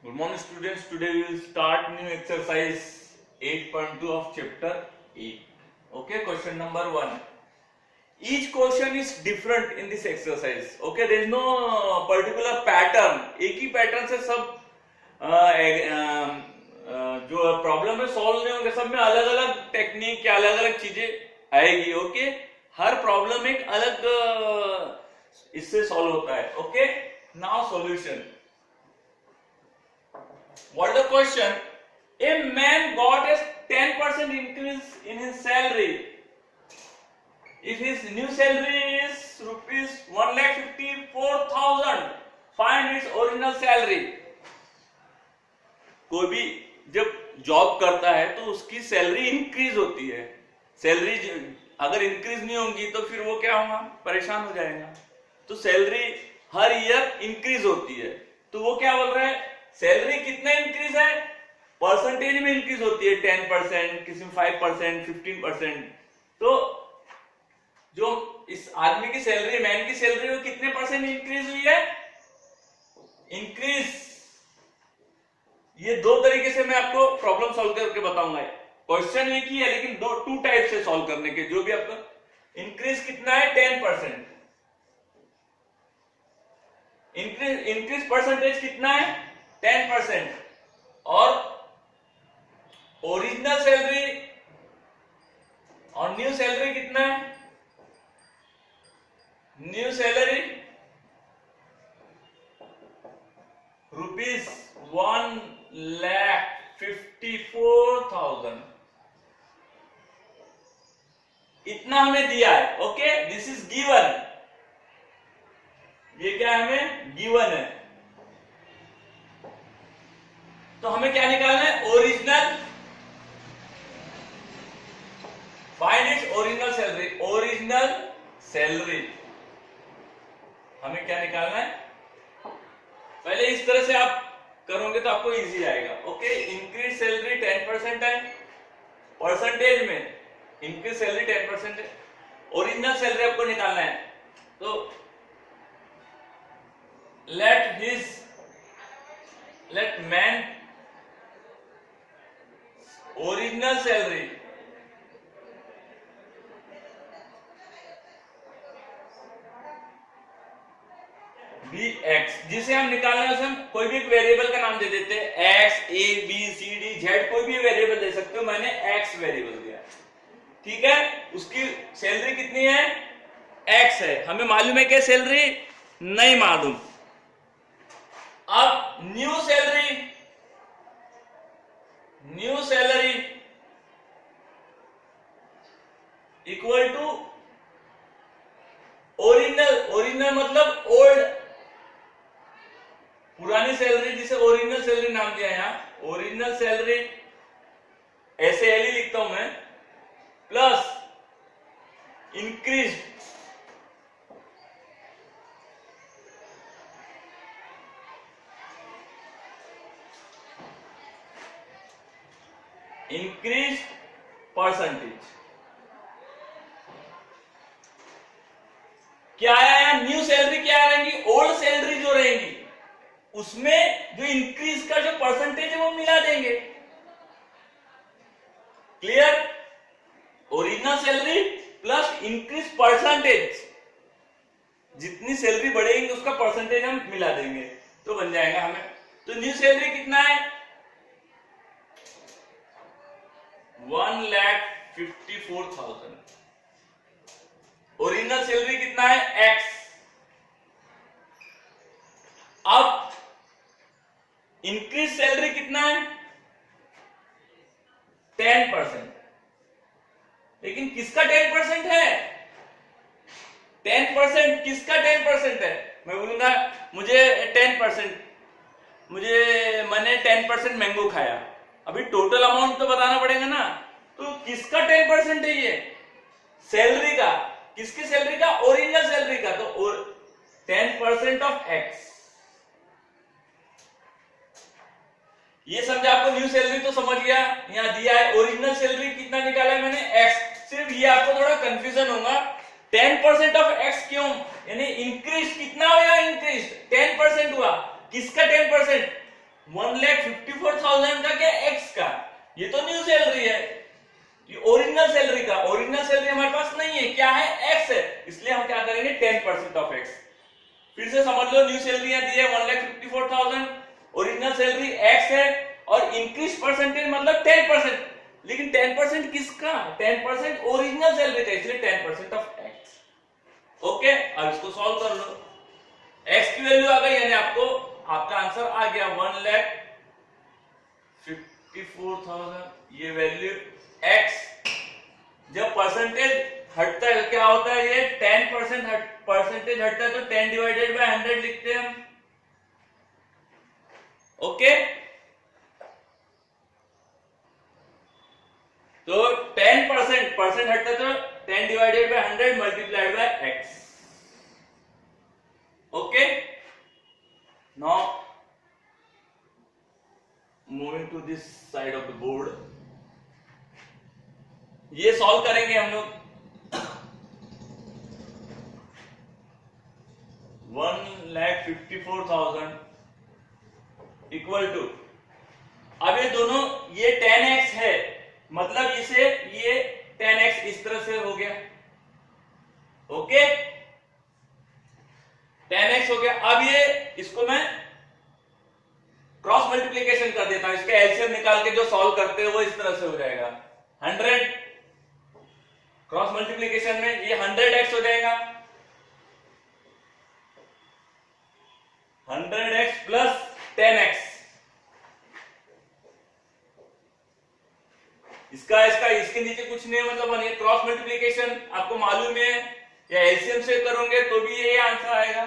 Good morning students, today we will start new exercise 8.2 of chapter 8. Okay, question number 1. Each question is different in this exercise. Okay, there is no particular pattern. एक ही pattern से सब जो problem है solve नहीं होंगे, सब में अलग अलग टेक्निक या अलग अलग चीजें आएगी. ओके, हर प्रॉब्लम एक अलग इससे सॉल्व होता है. Okay, now solution. What is the question? A man got a 10% increase in his salary. If his new salary is rupees 1,54,000, find his original salary. कोई भी जब जॉब करता है तो उसकी सैलरी इंक्रीज होती है. सैलरी अगर इंक्रीज नहीं होगी तो फिर वो क्या होगा, परेशान हो जाएगा. तो सैलरी हर ईयर इंक्रीज होती है. तो वो क्या बोल रहा है, सैलरी कितना इंक्रीज है, परसेंटेज में इंक्रीज होती है. 10%, किसी में 5%, 15%. तो जो इस आदमी की सैलरी, मैन की सैलरी, वो कितने परसेंट इंक्रीज हुई है, इंक्रीज. ये दो तरीके से मैं आपको प्रॉब्लम सॉल्व करके बताऊंगा. क्वेश्चन एक ही है लेकिन टू टाइप से सॉल्व करने के. जो भी आपका इंक्रीज कितना है, 10%. इंक्रीज परसेंटेज कितना है, 10%. और ओरिजिनल सैलरी और न्यू सैलरी कितना है, न्यू सैलरी रुपीज 1,54,000. इतना हमें दिया है. Okay, this is given. ये क्या हमें गिवन है. तो हमें क्या निकालना है, original. Find its original salary. Original salary हमें क्या निकालना है. पहले इस तरह से आप करोगे तो आपको इजी आएगा. ओके, इंक्रीज सैलरी 10% है, परसेंटेज में इंक्रीज सैलरी 10% है. ओरिजिनल सैलरी आपको निकालना है. तो let man original salary be X. जिसे हम निकालना है उसे हम कोई भी वेरिएबल का नाम दे देते हैं. एक्स, ए, बी, सी, डी, जेड, कोई भी वेरिएबल दे सकते हो. मैंने एक्स वेरिएबल दिया. ठीक है, उसकी सैलरी कितनी है, एक्स है. हमें मालूम है क्या सैलरी, नहीं मालूम. अब new salary equal to original मतलब ओल्ड, पुरानी सैलरी, जिसे ओरिजिनल सैलरी नाम दिया है. यहां ओरिजिनल सैलरी ऐसे एल ही लिखता हूं मैं, प्लस इंक्रीज परसेंटेज. क्या आया, न्यू सैलरी क्या रहेंगी, ओल्ड सैलरी जो रहेंगी उसमें जो इंक्रीज का जो परसेंटेज है वो मिला देंगे. Clear. Original salary plus increase percentage, जितनी सैलरी बढ़ेगी उसका परसेंटेज हम मिला देंगे तो बन जाएगा हमें. तो न्यू सैलरी कितना है, 1,54,000. ओरिजिनल सैलरी कितना है, एक्स. अब इंक्रीज सैलरी कितना है, 10%. लेकिन किसका 10% है, 10% किसका 10% है. मैं बोलूंगा मुझे 10%, मैंने 10% मैंगो खाया. अभी टोटल अमाउंट तो बताना पड़ेगा ना. तो किसका 10% है, ये सैलरी का. किसकी सैलरी का, ओरिजिनल सैलरी का. तो 10% ऑफ एक्स. ये समझा आपको. न्यू सैलरी तो समझ गया, यहां दिया है. ओरिजिनल सैलरी कितना निकाला है मैंने, एक्स. सिर्फ ये आपको थोड़ा कंफ्यूजन होगा, 10% ऑफ एक्स क्यों, यानी इंक्रीज कितना हुआ, इंक्रीज 10% हुआ. किसका 10%, 1,54,000 का क्या, एक्स का, ये तो न्यू सैलरी है, ये ओरिजिनल सैलरी का, ओरिजिनल सैलरी हमारे पास नहीं है, क्या है, एक्स है, इसलिए हम क्या करेंगे 10% ऑफ एक्स। फिर से समझ लो, न्यू सैलरी दी है 1,54,000, ओरिजिनल सैलरी एक्स है और इंक्रीज परसेंटेज मतलब 10%, लेकिन 10% किसका, 10% ओरिजिनल सैलरी का, इसलिए 10% ऑफ एक्स। ओके, अब इसको सॉल्व कर लो, एक्स की वैल्यू आ गई, यानी आपको आपका आंसर आ गया 1,54,000, ये वैल्यू एक्स। जब परसेंटेज हटता है क्या होता है, ये 10% परसेंटेज हटता है तो 10 डिवाइडेड बाय 100 लिखते हैं हम। ओके, तो 10% परसेंट हटता है तो 10 divided by 100 multiplied by X. Okay, now moving to this side of the board, ये सॉल्व करेंगे हम लोग। 1,54,000 इक्वल टू, अब ये दोनों, ये 10x है, मतलब इसे ये 10x इस तरह से हो गया। ओके, 10x हो गया। अब ये इसको मैं क्रॉस मल्टीप्लीकेशन कर देता हूं, इसका एलसीएम निकाल के जो सॉल्व करते हैं वो इस तरह से हो जाएगा 100, क्रॉस मल्टीप्लीकेशन में ये 100x हो जाएगा, 100x प्लस 10x, इसका इसके नीचे कुछ नहीं है, मतलब ये क्रॉस मल्टीप्लीकेशन आपको मालूम है, या एलसीएम से करोगे तो भी ये आंसर आएगा।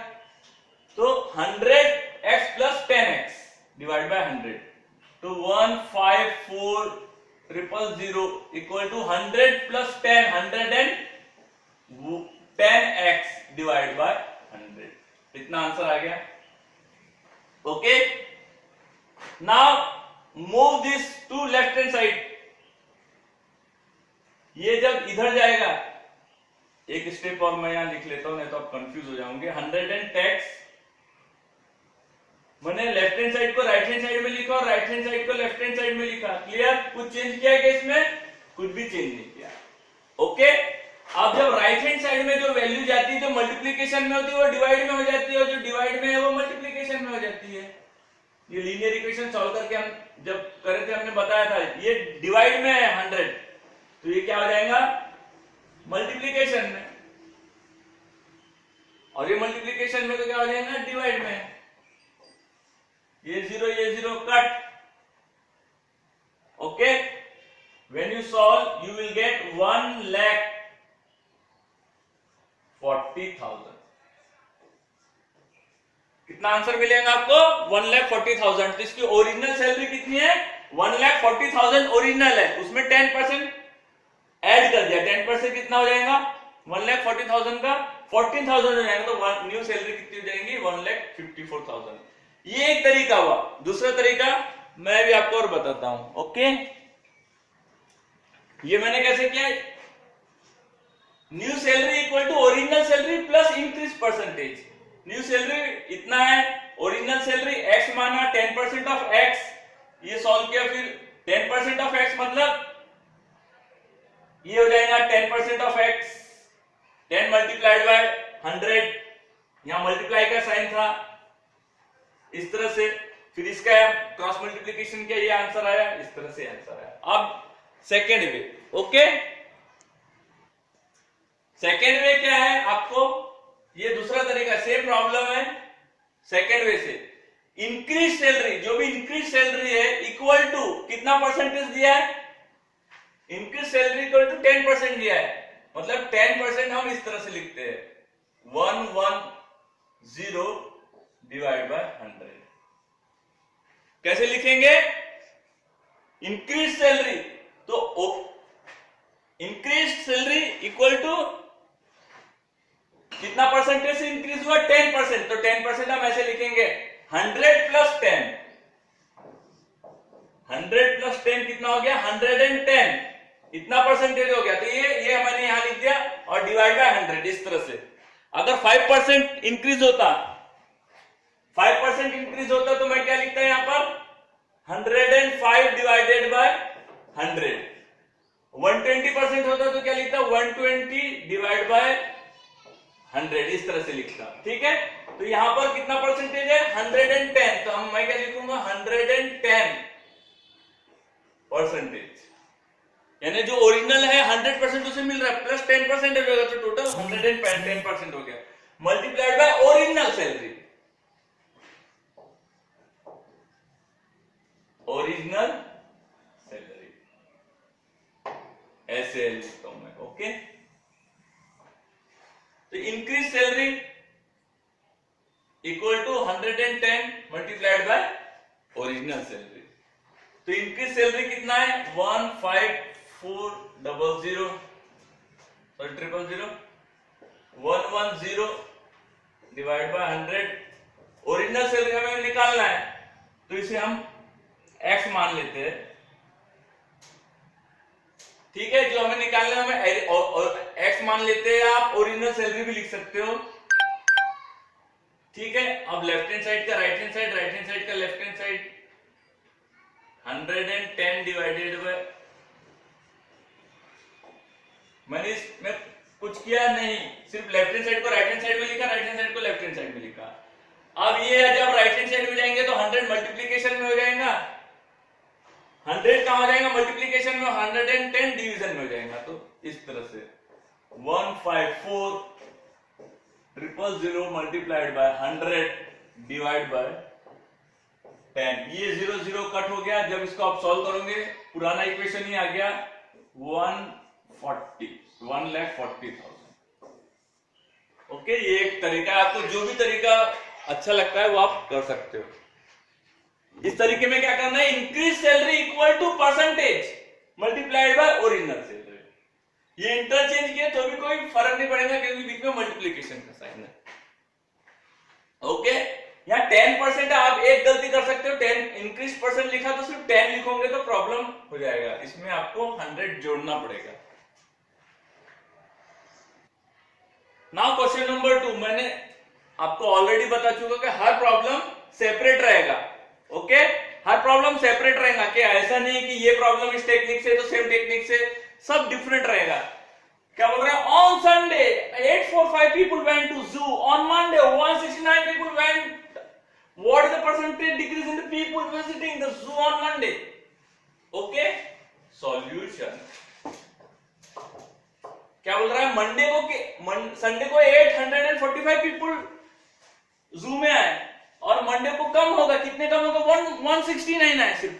तो 100x plus 10x divide by 100, तो 154,000 equal to 100 plus 10, 110x divide by 100, इतना आंसर आ गया। Okay, now move this to left hand side, ये जब इधर जाएगा, एक स्टेप और मैं यहां लिख लेता हूं, नहीं तो आप कंफ्यूज हो जाओगे। 110x मैंने लेफ्ट हैंड साइड को राइट हैंड साइड में लिखा और राइट हैंड साइड को लेफ्ट हैंड साइड में लिखा। क्लियर? कुछ चेंज किया क्या इसमें? कुछ भी चेंज नहीं किया। ओके, अब जब राइट हैंड साइड में जो वैल्यू जाती है, जो मल्टीप्लीकेशन में होती है वो डिवाइड में हो जाती है, और जो डिवाइड में है वो मल्टीप्लीकेशन में हो जाती है। ये लीनियर इक्वेशन सॉल्व करके हम जब करे थे हमने बताया था, ये डिवाइड में है 100, तो ये क्या हो जाएगा? मल्टीप्लीकेशन में, और ये मल्टीप्लीकेशन में तो क्या हो जाएगा? डिवाइड में। ये zero cut. Okay, when you solve you will get 1,40,000। कितना आंसर मिलेगा आपको? 1,40,000। तो इसकी ओरिजिनल सैलरी कितनी है? 1,40,000 ओरिजिनल है, उसमें 10% ऐड कर दिया। 10% कितना हो जाएगा? 1,40,000 का 14,000 हो जाएगा, तो न्यू सैलरी कितनी हो जाएगी? 1,54,000। ये एक तरीका हुआ। दूसरा तरीका मैं भी आपको और बताता हूं। ओके, ये मैंने कैसे किया? New salary equal to original salary plus increase percentage. New salary इतना है, ओरिजिनल सैलरी x माना, 10% ऑफ x, ये सॉल्व किया। फिर 10% ऑफ x मतलब ये हो जाएगा 10% ऑफ x, 10 मल्टीप्लाइड बाय 100, यहां मल्टीप्लाई का साइन था इस तरह से। फिर इसका क्रॉस मल्टीप्लीकेशन किया, ये आंसर आया, इस तरह से आंसर आया। अब second way. Okay, second way क्या है? आपको ये दूसरा तरीका, सेम प्रॉब्लम है, सेकेंड वे से इंक्रीज सैलरी, जो भी इंक्रीज सैलरी है इक्वल टू कितना परसेंटेज दिया है? इंक्रीज सैलरी इक्वल टू 10% दिया है, मतलब 10% हम इस तरह से लिखते हैं 110 डिवाइड बाय 100। कैसे लिखेंगे? इंक्रीज सैलरी, तो इंक्रीज सैलरी इक्वल टू कितना परसेंटेज से इंक्रीज हुआ? 10%। तो 10% हम ऐसे लिखेंगे 100 प्लस 10, 100 प्लस 10 कितना हो गया? 110, इतना परसेंटेज हो गया। तो ये मैंने यहां लिख दिया, और डिवाइड बाय 100 इस तरह से। अगर 5% इंक्रीज होता, 5% इंक्रीज होता तो मैं क्या लिखता है यहां पर? 105 डिवाइडेड बाय 100। 120% होता तो क्या लिखता, 120 डिवाइड बाय 100, इस तरह से लिखता। ठीक है, तो यहां पर कितना परसेंटेज है, 110। तो मैं क्या लिखूंगा, 110%, यानी जो ओरिजिनल है 100% उसे मिल रहा है, प्लस 10% हो जाएगा, तो टोटल 110% हो गया, multiplied by original salary. Original salary ऐसे लिखता हूं मैं। ओके, तो increase salary equal to 110 multiplied by original salary. तो इंक्रीज सैलरी कितना है, 15400 sorry 000 110 divide by 100। Original salary हमें निकालना है, तो इसे हम x मान लेते हैं। ठीक है, जो हमें निकालना है हमें x मान लेते हैं, आप ओरिजिनल सैलरी भी लिख सकते हो। ठीक है, अब लेफ्ट हैंड साइड का right hand side, right hand side का left hand side, 110 divided by, मैंने इसमें कुछ किया नहीं, सिर्फ लेफ्ट हैंड साइड को राइट हैंड साइड में लिखा, राइट हैंड साइड को लेफ्ट हैंड साइड में लिखा। अब ये जब राइट हैंड साइड में जाएंगे तो 100 मल्टीप्लीकेशन में हो जाएगा, 100 कहां हो जाएगा मल्टीप्लीकेशन में, 110 डिवीजन में हो जाएगा। तो इस तरह से 15400 मल्टीप्लाइड बाय 100 डिवाइड बाय 10। ये 0 0 कट हो गया, जब इसको आप सॉल्व करोगे पुराना इक्वेशन ही आ गया, 1,40,000। ओके, ये एक तरीका है, आपको जो भी तरीका अच्छा लगता है वो आप कर सकते हो। इस तरीके में क्या करना है, increase salary equal to percentage multiplied by original salary. ये इंटरचेंज किया तो भी कोई फर्क नहीं पड़ेगा, क्योंकि बीच में मल्टीप्लीकेशन का साइन है। ओके, यहाँ 10% आप एक गलती कर सकते हो, 10 इंक्रीज परसेंट लिखा तो सिर्फ 10 लिखोगे तो प्रॉब्लम हो जाएगा, इसमें आपको 100 जोड़ना पड़ेगा। नाउ क्वेश्चन नंबर 2, मैंने आपको ऑलरेडी बता चुका कि हर प्रॉब्लम सेपरेट रहेगा। ओके, हर प्रॉब्लम सेपरेट रहेगा, कि ऐसा नहीं कि ये प्रॉब्लम इस टेक्निक से तो सेम टेक्निक से, सब डिफरेंट रहेगा। क्या बोल रहा है, on Sunday 845 people went to zoo, on Monday 169 people went, what is the percentage decrease in the people visiting the zoo on Monday. Okay, solution क्या बोल रहा है, मंडे को संडे को 845 पीपल जू में आए, और मंडे को कम होगा, कितने कम होगा, 169 आए सिर्फ।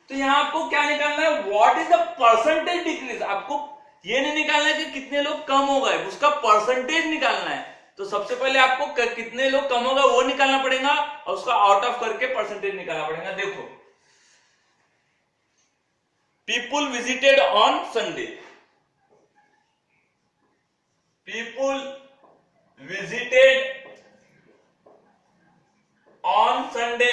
तो यहां आपको क्या निकालना है, what is the percentage decrease. आपको ये नहीं निकालना है कि कितने लोग कम हो गए, उसका परसेंटेज निकालना है। तो सबसे पहले आपको कितने लोग कम होगा वो निकालना पड़ेगा, और उसका आउट ऑफ करके परसेंटेज निकालना पड़ेगा। देखो, people visited on Sunday, people visited on Sunday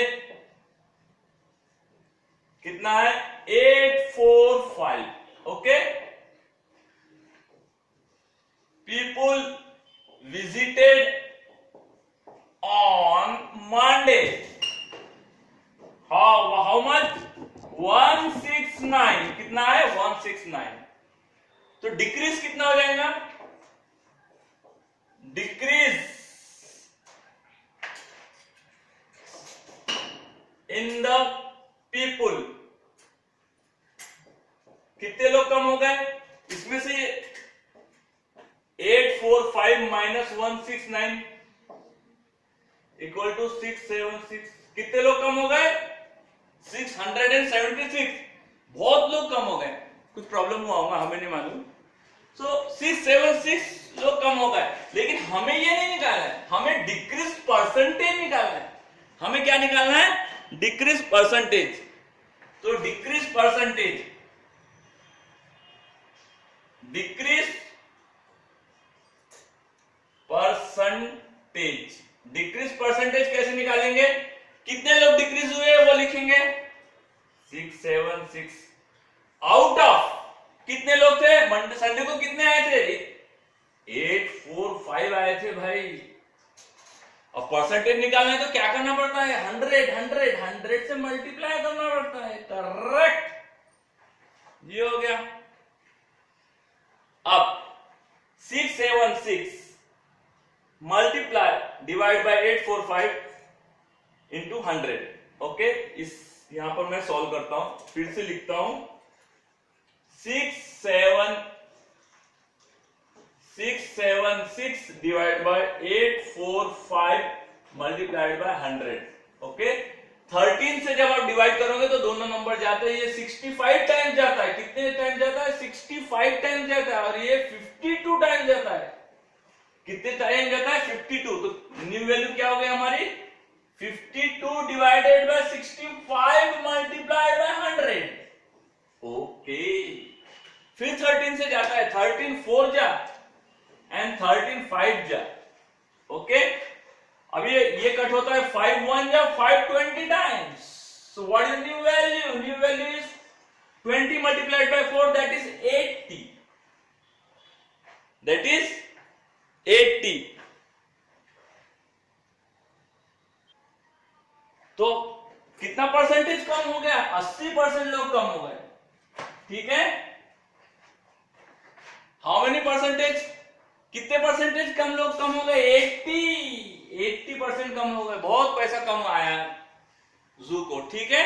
कितना है, 845। Okay, people visited on Monday, how much, 169। कितना है, 169। तो डिक्रीज कितना हो जाएगा, डिक्रीज इन द पीपुल, कितने लोग कम हो गए, इसमें से 845 माइनस 169 इक्वल टू 676। कितने लोग कम हो गए, 676। बहुत लोग कम हो गए, कुछ प्रॉब्लम हुआ होगा, हमें नहीं मालूम। सो 676 लोग कम हो गए, लेकिन हमें ये नहीं निकालना है, हमें डिक्रीज परसेंटेज निकालना है। हमें क्या निकालना है, डिक्रीज परसेंटेज। तो decrease percentage, decrease percentage, decrease percentage कैसे निकालेंगे, कितने लोग डिक्रीज हुए वो लिखेंगे, 676। आउट ऑफ कितने लोग थे, मंडे संडे को कितने आए थे, 845 आए थे भाई। अब परसेंटेज निकालना है तो क्या करना पड़ता है, 100 से मल्टीप्लाई करना पड़ता है। करेक्ट, ये हो गया। अब 676 multiply divide by 845 into 100। Okay, इस यहां पर मैं सॉल्व करता हूं, फिर से लिखता हूं। 676 divide by 845 multiplied by 100। Okay, 13 से जब आप डिवाइड करोगे तो दोनों नंबर जाते हैं। ये 65 टाइम्स जाता है। कितने टाइम्स जाता है, 65 टाइम्स जाता है। और ये 52 टाइम्स जाता है। कितने टाइम जाता है, 52। तो न्यू वैल्यू क्या हो गई हमारी, 52 divided by 65 multiplied by 100। Okay, फिर 13 से जाता है। 13 4 जा एंड 13 5 जा। ओके, अब ये कट होता है। 5 1 जा 520 times. So what is new value, new value is 20 multiplied by 4, that is 80। That is 80। तो कितना परसेंटेज कम हो गया, 80% लोग कम हो गए। ठीक है, हाउ मेनी परसेंटेज, कितने परसेंटेज कम लोग कम हो गए, 80% कम हो गए। बहुत पैसा कम आया जू को। ठीक है,